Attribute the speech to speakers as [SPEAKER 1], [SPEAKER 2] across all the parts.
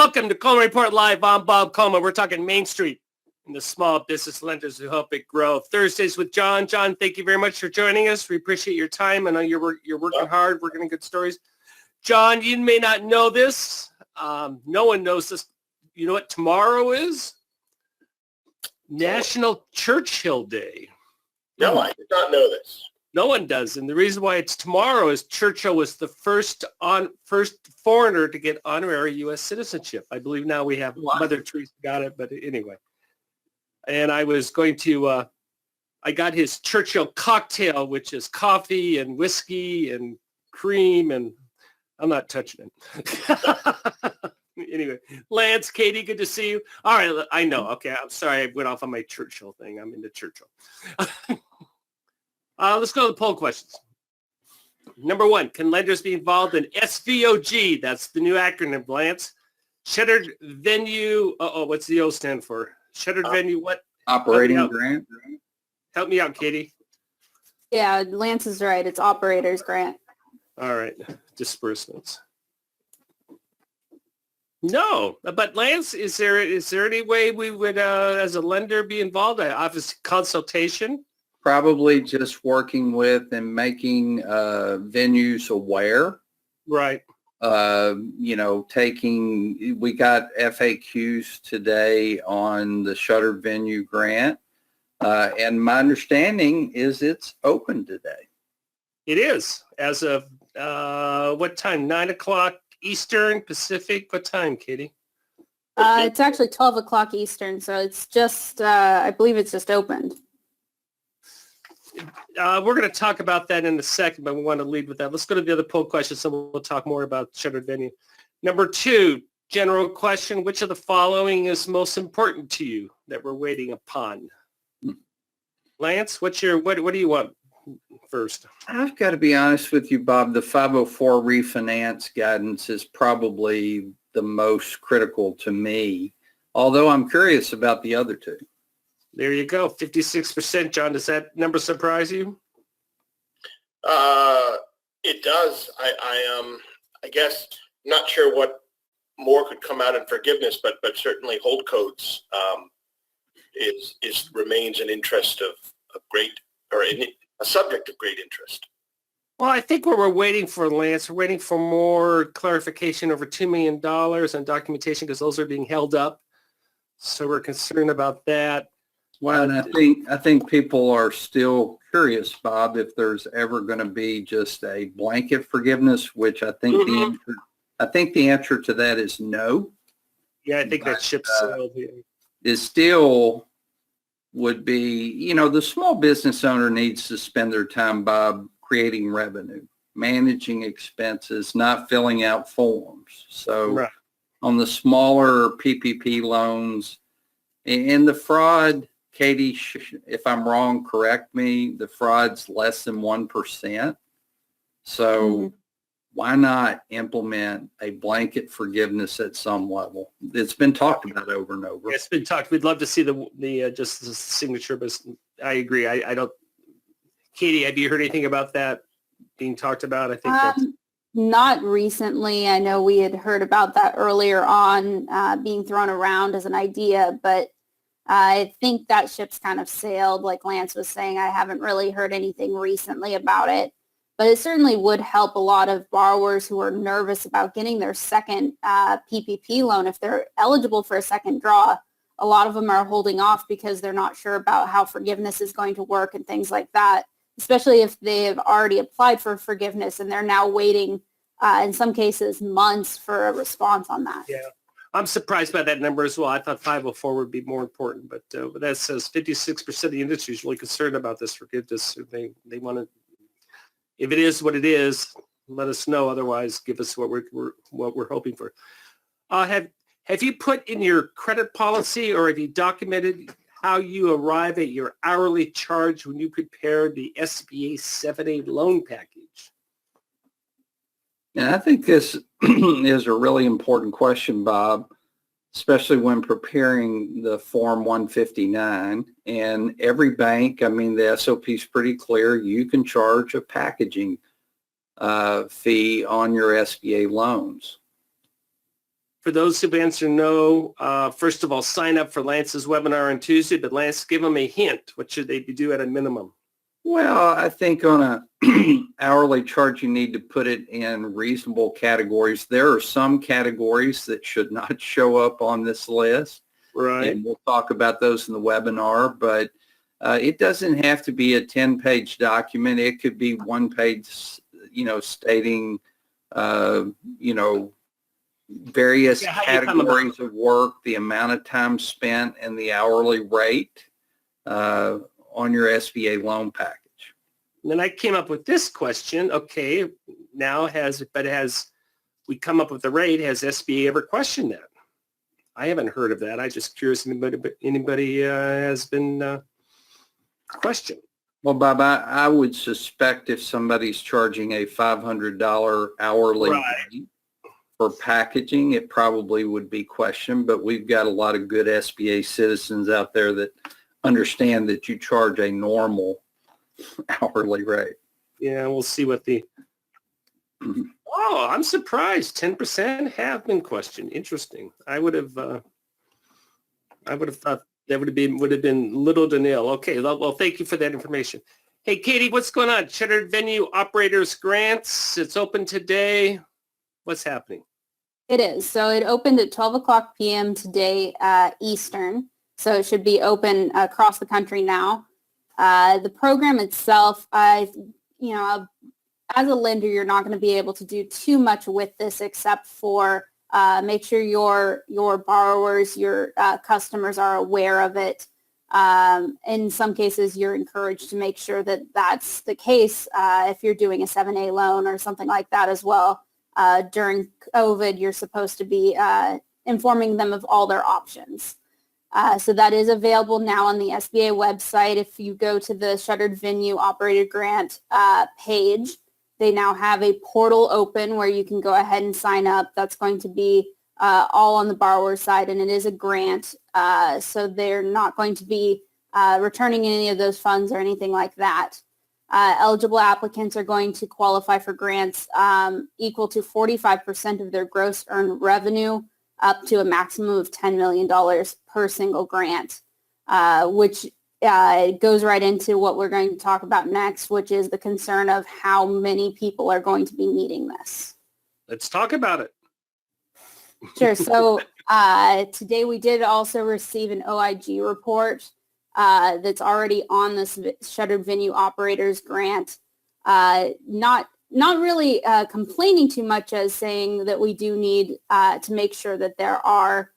[SPEAKER 1] Welcome to Coleman Report Live. I'm Bob Coleman. We're talking Main Street and the small business lenders who help it grow. Thursdays with John. John, thank you very much for joining us. We appreciate your time. I know you're working hard, working on good stories. John, you may not know this. No one knows this. You know what tomorrow is? National Churchill Day.
[SPEAKER 2] No, I did not know this.
[SPEAKER 1] No one does. And the reason why it's tomorrow is Churchill was the first foreigner to get honorary U.S. citizenship. I believe now we have Mother Teresa got it, but anyway. And I was going to, I got his Churchill cocktail, which is coffee and whiskey and cream, and I'm not touching it. Anyway, Lance, Katie, good to see you. All right, I know. Okay, I'm sorry I went off on my Churchill thing. I'm into Churchill. Let's go to the poll questions. Number one, can lenders be involved in SVOG? That's the new acronym, Lance. Shuttered venue. What's the O stand for? Shuttered venue. What?
[SPEAKER 3] Operating grant.
[SPEAKER 1] Help me out, Katie.
[SPEAKER 4] Yeah, Lance is right. It's operators grant.
[SPEAKER 1] All right. Disbursements. No, but Lance, is there any way we would, as a lender, be involved? Obviously, consultation.
[SPEAKER 3] Probably just working with and making venues aware.
[SPEAKER 1] Right.
[SPEAKER 3] We got FAQs today on the shuttered venue grant. And my understanding is it's open today.
[SPEAKER 1] It is. As of what time? 9 o'clock Eastern, Pacific. What time, Katie?
[SPEAKER 4] It's actually 12 o'clock Eastern, so it's just, I believe it's just opened.
[SPEAKER 1] We're going to talk about that in a second, but we want to lead with that. Let's go to the other poll question, so we'll talk more about shuttered venue. Number two, general question, which of the following is most important to you that we're waiting upon? Lance, what do you want first?
[SPEAKER 3] I've got to be honest with you, Bob. The 504 refinance guidance is probably the most critical to me, although I'm curious about the other two.
[SPEAKER 1] There you go, 56%. John, does that number surprise you?
[SPEAKER 2] It does. I guess not sure what more could come out in forgiveness, but certainly hold codes remains an interest of great, or a subject of great interest.
[SPEAKER 1] Well, I think what we're waiting for, Lance, we're waiting for more clarification over $2 million on documentation because those are being held up. So we're concerned about that.
[SPEAKER 3] Well, and I think people are still curious, Bob, if there's ever going to be just a blanket forgiveness, which I think the answer to that is no.
[SPEAKER 1] Yeah, I think that ship's sailed here.
[SPEAKER 3] Is still would be, the small business owner needs to spend their time, Bob, creating revenue, managing expenses, not filling out forms. So on the smaller PPP loans and the fraud, Katie, if I'm wrong, correct me, the fraud's less than 1%. So why not implement a blanket forgiveness at some level? It's been talked about over and over.
[SPEAKER 1] It's been talked. We'd love to see just the signature, but I agree. I don't. Katie, have you heard anything about that being talked about? I think that's
[SPEAKER 4] not recently. I know we had heard about that earlier on being thrown around as an idea, but I think that ship's kind of sailed. Like Lance was saying, I haven't really heard anything recently about it, but it certainly would help a lot of borrowers who are nervous about getting their second PPP loan. If they're eligible for a second draw, a lot of them are holding off because they're not sure about how forgiveness is going to work and things like that, especially if they have already applied for forgiveness and they're now waiting, in some cases, months for a response on that.
[SPEAKER 1] Yeah. I'm surprised by that number as well. I thought 504 would be more important, but that says 56% of the industry is really concerned about this forgiveness. They want to, if it is what it is, let us know. Otherwise, give us what we're hoping for. Have you put in your credit policy, or have you documented how you arrive at your hourly charge when you prepare the SBA 7A loan package?
[SPEAKER 3] And I think this is a really important question, Bob, especially when preparing the Form 159. And every bank, the SOP is pretty clear. You can charge a packaging fee on your SBA loans.
[SPEAKER 1] For those who've answered no, first of all, sign up for Lance's webinar on Tuesday, but Lance, give them a hint. What should they do at a minimum?
[SPEAKER 3] Well, I think on a hourly charge, you need to put it in reasonable categories. There are some categories that should not show up on this list.
[SPEAKER 1] Right.
[SPEAKER 3] And we'll talk about those in the webinar, but it doesn't have to be a 10-page document. It could be one page, stating, various categories of work, the amount of time spent, and the hourly rate on your SBA loan package.
[SPEAKER 1] And then I came up with this question. Okay, now we come up with the rate, has SBA ever questioned that? I haven't heard of that. I just curious if anybody has been questioned.
[SPEAKER 3] Well, Bob, I would suspect if somebody's charging a $500 hourly rate for packaging, it probably would be questioned, but we've got a lot of good SBA citizens out there that understand that you charge a normal hourly rate.
[SPEAKER 1] Yeah, we'll see what Oh, I'm surprised. 10% have been questioned. Interesting. I would have thought that would have been little to nil. Okay, well, thank you for that information. Hey, Katie, what's going on? Shuttered Venue Operators Grants. It's open today. What's happening?
[SPEAKER 4] It is. So it opened at 12 o'clock p.m. today Eastern. So it should be open across the country now. The program itself, as a lender, you're not going to be able to do too much with this except for make sure your borrowers, your customers are aware of it. In some cases, you're encouraged to make sure that that's the case if you're doing a 7A loan or something like that as well. During COVID, you're supposed to be informing them of all their options. So that is available now on the SBA website. If you go to the Shuttered Venue Operator Grant page, they now have a portal open where you can go ahead and sign up. That's going to be all on the borrower side, and it is a grant. So they're not going to be returning any of those funds or anything like that. Eligible applicants are going to qualify for grants equal to 45% of their gross earned revenue, up to a maximum of $10 million per single grant, which goes right into what we're going to talk about next, which is the concern of how many people are going to be needing this.
[SPEAKER 1] Let's talk about it.
[SPEAKER 4] Sure. So today we did also receive an OIG report that's already on this Shuttered Venue Operators Grant. Not really complaining too much as saying that we do need to make sure that there are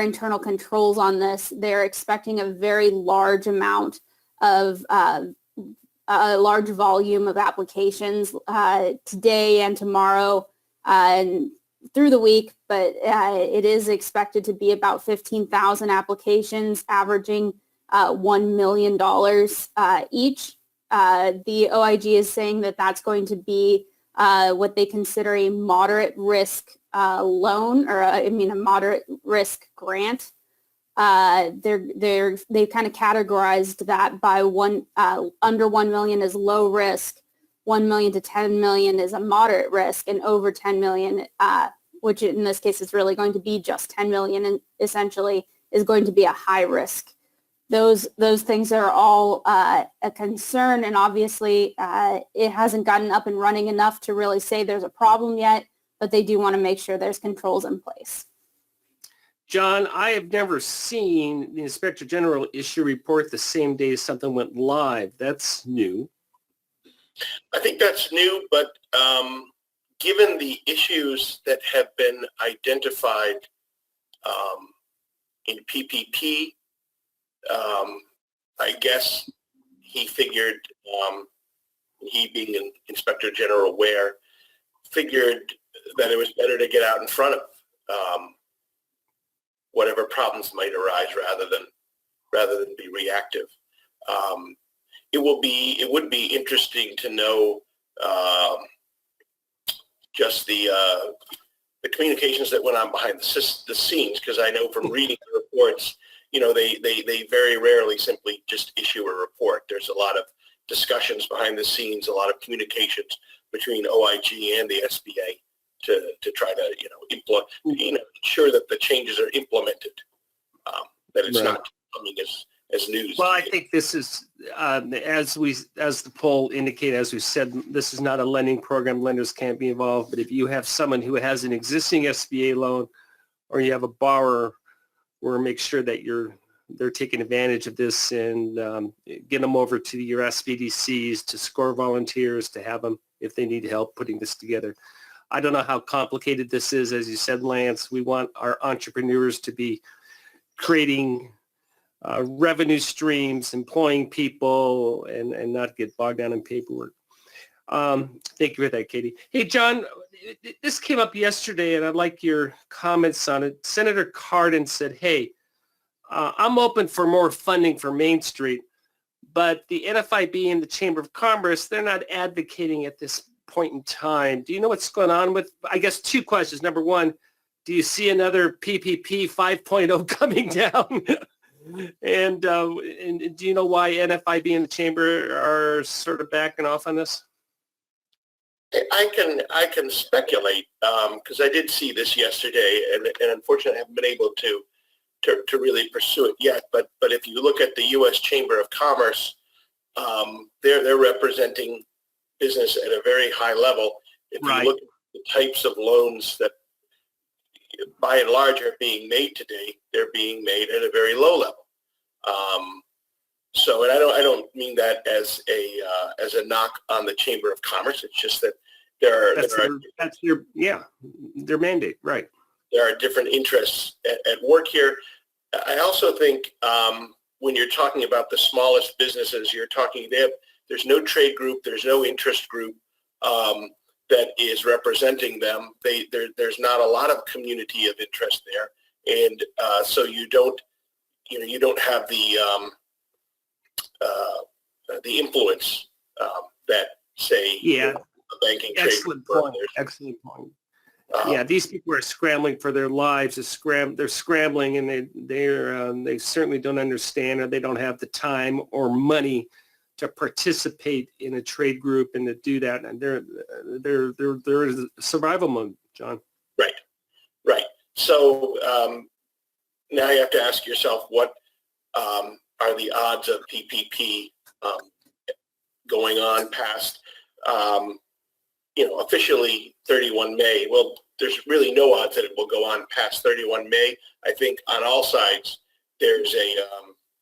[SPEAKER 4] internal controls on this. They're expecting a very large amount of a large volume of applications today and tomorrow and through the week, but it is expected to be about 15,000 applications, averaging $1 million each. The OIG is saying that that's going to be what they consider a moderate risk loan, or a moderate risk grant. They've kind of categorized that by under 1 million is low risk, 1 million to 10 million is a moderate risk, and over 10 million, which in this case is really going to be just 10 million, and essentially is going to be a high risk. Those things are all a concern, and obviously it hasn't gotten up and running enough to really say there's a problem yet, but they do want to make sure there's controls in place.
[SPEAKER 1] John, I have never seen the Inspector General issue a report the same day something went live. That's new.
[SPEAKER 2] I think that's new, but given the issues that have been identified in PPP, I guess he figured, he being an Inspector General figured that it was better to get out in front of whatever problems might arise rather than be reactive. It would be interesting to know just the communications that went on behind the scenes, because I know from reading the reports, they very rarely simply just issue a report. There's a lot of discussions behind the scenes, a lot of communications between OIG and the SBA to try to ensure that the changes are implemented, that it's not coming as news.
[SPEAKER 1] Well, I think this is, as the poll indicated, as we said, this is not a lending program. Lenders can't be involved. But if you have someone who has an existing SBA loan, or you have a borrower, we'll make sure that they're taking advantage of this and get them over to your SBDCs, to SCORE volunteers, to have them if they need help putting this together. I don't know how complicated this is. As you said, Lance, we want our entrepreneurs to be creating revenue streams, employing people, and not get bogged down in paperwork. Thank you for that, Katie. Hey, John, this came up yesterday, and I'd like your comments on it. Senator Cardin said, hey, I'm open for more funding for Main Street, but the NFIB and the Chamber of Commerce, they're not advocating at this point in time. Do you know what's going on with, I guess, two questions. Number one, do you see another PPP 5.0 coming down? And do you know why NFIB and the Chamber are sort of backing off on this?
[SPEAKER 2] I can speculate because I did see this yesterday, and unfortunately I haven't been able to really pursue it yet. But if you look at the U.S. Chamber of Commerce, they're representing business at a very high level. If you look at the types of loans that by and large are being made today, they're being made at a very low level. And I don't mean that as a knock on the Chamber of Commerce. It's just that that's their mandate, right? There are different interests at work here. I also think when you're talking about the smallest businesses, there's no trade group, there's no interest group that is representing them. There's not a lot of community of interest there, and so you don't have the influence that say a banking trade group.
[SPEAKER 1] Excellent point. These people are scrambling for their lives. They're scrambling, and they certainly don't understand, or they don't have the time or money to participate in a trade group and to do that. And they're in survival mode, John.
[SPEAKER 2] Right. So now you have to ask yourself, what are the odds of PPP going on past officially 31 May? Well, there's really no odds that it will go on past 31 May. I think on all sides, there's a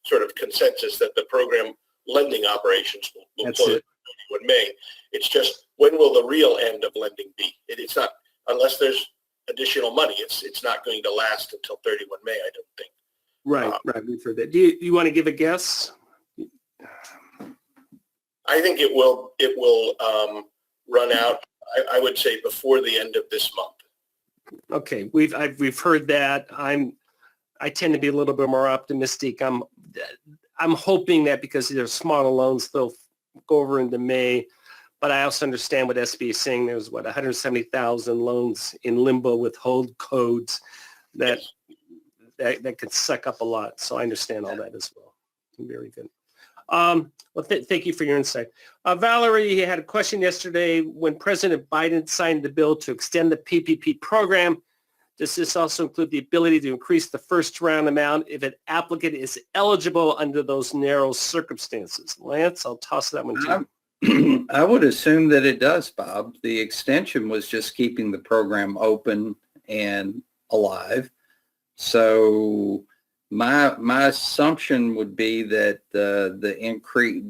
[SPEAKER 2] sort of consensus that the program lending operations will close at 31 May. It's just, when will the real end of lending be? It's not, unless there's additional money, it's not going to last until 31 May, I don't think.
[SPEAKER 1] Right. We've heard that. Do you want to give a guess?
[SPEAKER 2] I think it will run out, I would say, before the end of this month.
[SPEAKER 1] Okay, we've heard that. I tend to be a little bit more optimistic. I'm hoping that because they're smaller loans, they'll go over into May. But I also understand what SB is saying. There's 170,000 loans in limbo with hold codes that could suck up a lot. So I understand all that as well. Very good. Thank you for your insight. Valerie had a question yesterday. When President Biden signed the bill to extend the PPP program, does this also include the ability to increase the first round amount if an applicant is eligible under those narrow circumstances? Lance, I'll toss that one to you.
[SPEAKER 3] I would assume that it does, Bob. The extension was just keeping the program open and alive. So my assumption would be that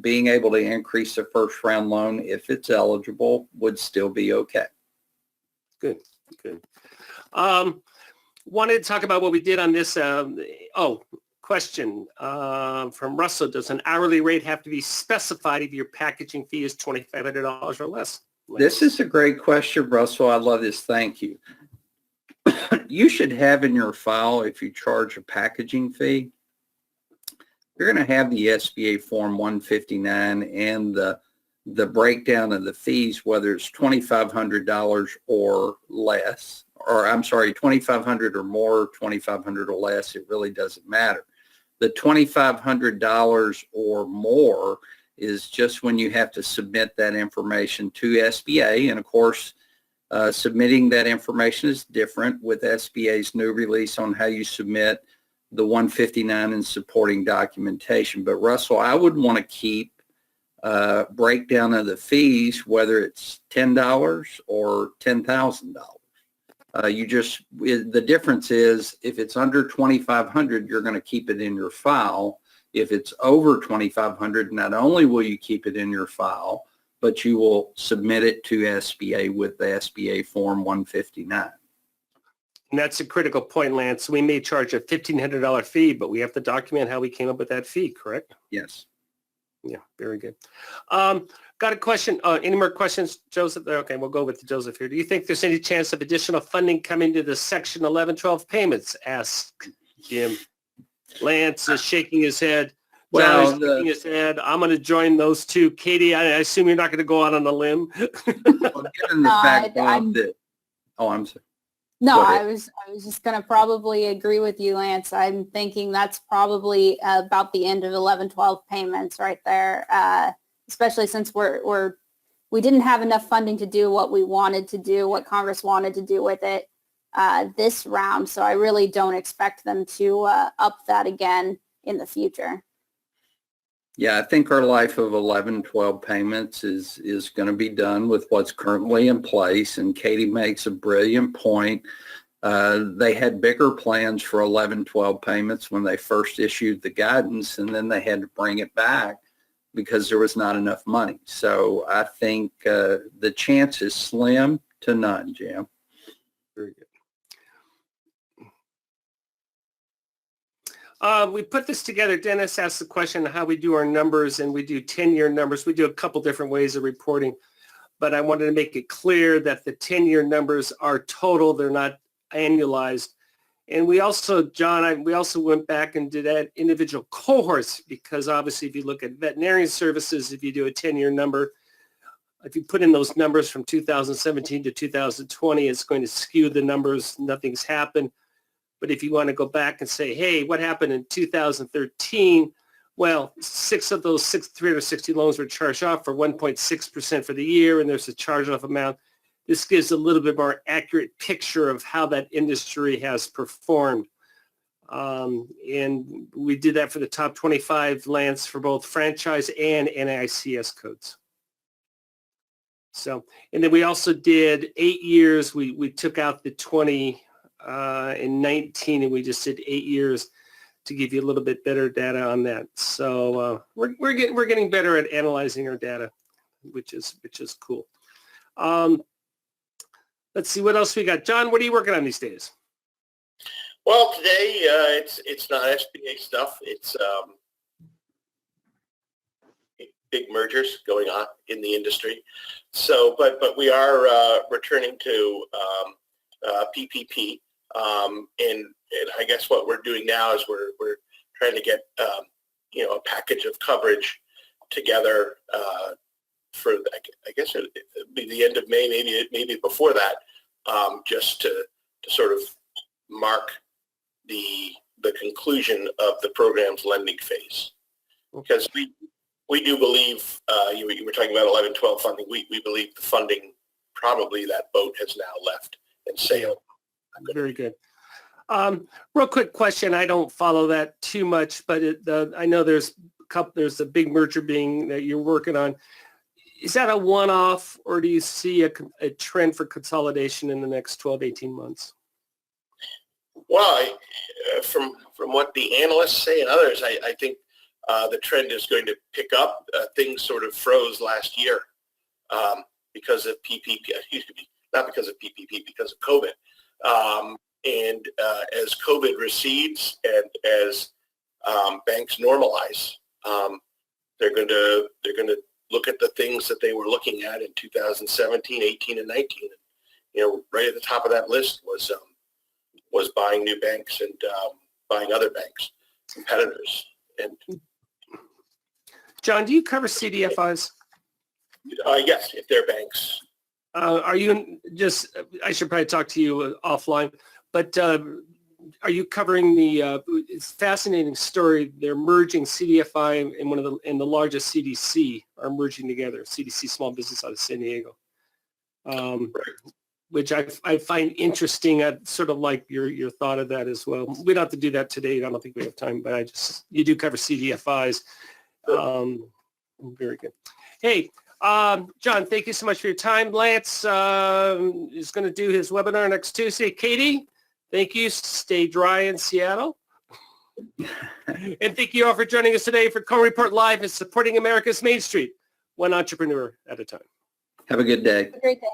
[SPEAKER 3] being able to increase the first round loan, if it's eligible, would still be okay.
[SPEAKER 1] Good. Wanted to talk about what we did on this. Question from Russell. Does an hourly rate have to be specified if your packaging fee is $2,500 or less?
[SPEAKER 3] This is a great question, Russell. I love this. Thank you. You should have in your file, if you charge a packaging fee, you're going to have the SBA Form 159 and the breakdown of the fees, whether it's $2,500 or less, or I'm sorry, $2,500 or more, $2,500 or less. It really doesn't matter. The $2,500 or more is just when you have to submit that information to SBA. And of course, Submitting that information is different with SBA's new release on how you submit the 159 and supporting documentation. But Russell, I would want to keep breakdown of the fees, whether it's $10 or $10,000. The difference is if it's under $2,500, you're going to keep it in your file. If it's over $2,500, not only will you keep it in your file, but you will submit it to SBA with the SBA Form 159.
[SPEAKER 1] And that's a critical point, Lance. We may charge a $1,500 fee, but we have to document how we came up with that fee, correct?
[SPEAKER 3] Yes.
[SPEAKER 1] Yeah, very good. Got a question. Any more questions, Joseph? Okay, we'll go with Joseph here. Do you think there's any chance of additional funding coming to the Section 1112 payments? Asked Jim. Lance is shaking his head.
[SPEAKER 3] Well,
[SPEAKER 1] John is shaking his head. I'm going to join those two. Katie, I assume you're not going to go out on a limb.
[SPEAKER 3] Well, given the fact that, I'm sorry.
[SPEAKER 4] No, I was just going to probably agree with you, Lance. I'm thinking that's probably about the end of 11-12 payments right there, especially since we didn't have enough funding to do what we wanted to do, what Congress wanted to do with it this round. So I really don't expect them to up that again in the future.
[SPEAKER 3] Yeah, I think our life of 11-12 payments is going to be done with what's currently in place. And Katie makes a brilliant point. They had bigger plans for 11-12 payments when they first issued the guidance, and then they had to bring it back because there was not enough money. So I think the chance is slim to none, Jim.
[SPEAKER 1] Very good. We put this together. Dennis asked the question how we do our numbers, and we do 10-year numbers. We do a couple different ways of reporting, but I wanted to make it clear that the 10-year numbers are total. They're not annualized. And we also, John, we also went back and did that individual cohorts because obviously if you look at veterinarian services, if you do a 10-year number, if you put in those numbers from 2017 to 2020, it's going to skew the numbers. Nothing's happened. But if you want to go back and say, hey, what happened in 2013? Well, 6 of those 360 loans were charged off for 1.6% for the year, and there's a charge-off amount. This gives a little bit more accurate picture of how that industry has performed. And we did that for the top 25 lands for both franchise and NAICS codes. So, and then we also did 8 years. We took out the 20 in 19, and we just did 8 years to give you a little bit better data on that. So we're getting better at analyzing our data, which is cool. Let's see what else we got. John, what are you working on these days?
[SPEAKER 2] Well, today it's not SBA stuff. It's big mergers going on in the industry. So, but we are returning to PPP. And I guess what we're doing now is we're trying to get a package of coverage together for I guess it'd be the end of May, maybe before that, just to sort of mark the conclusion of the program's lending phase, because we do believe you were talking about 11-12 funding. We believe the funding, probably that boat has now left and sailed.
[SPEAKER 1] Very good. Real quick question. I don't follow that too much, but I know there's a big merger that you're working on. Is that a one-off, or do you see a trend for consolidation in the next 12, 18 months?
[SPEAKER 2] Well, from what the analysts say and others, I think the trend is going to pick up. Things sort of froze last year because of PPP, not because of PPP, because of COVID. And as COVID recedes and as banks normalize, they're going to look at the things that they were looking at in 2017, 18, and 19. Right at the top of that list was buying new banks and buying other banks, competitors. And
[SPEAKER 1] John, do you cover CDFIs?
[SPEAKER 2] Yes, if they're banks.
[SPEAKER 1] Are you I should probably talk to you offline, but are you covering it's a fascinating story. They're merging CDFI and the largest CDC are merging together, CDC Small Business out of San Diego.
[SPEAKER 2] Right.
[SPEAKER 1] which I find interesting. I sort of like your thought of that as well. We don't have to do that today. I don't think we have time, but you do cover CDFIs. Very good. Hey, John, thank you so much for your time. Lance is going to do his webinar next Tuesday. Katie, thank you. Stay dry in Seattle. And thank you all for joining us today for Coleman Report Live and supporting America's Main Street, one entrepreneur at a time.
[SPEAKER 3] Have a good day.
[SPEAKER 4] Have a great day.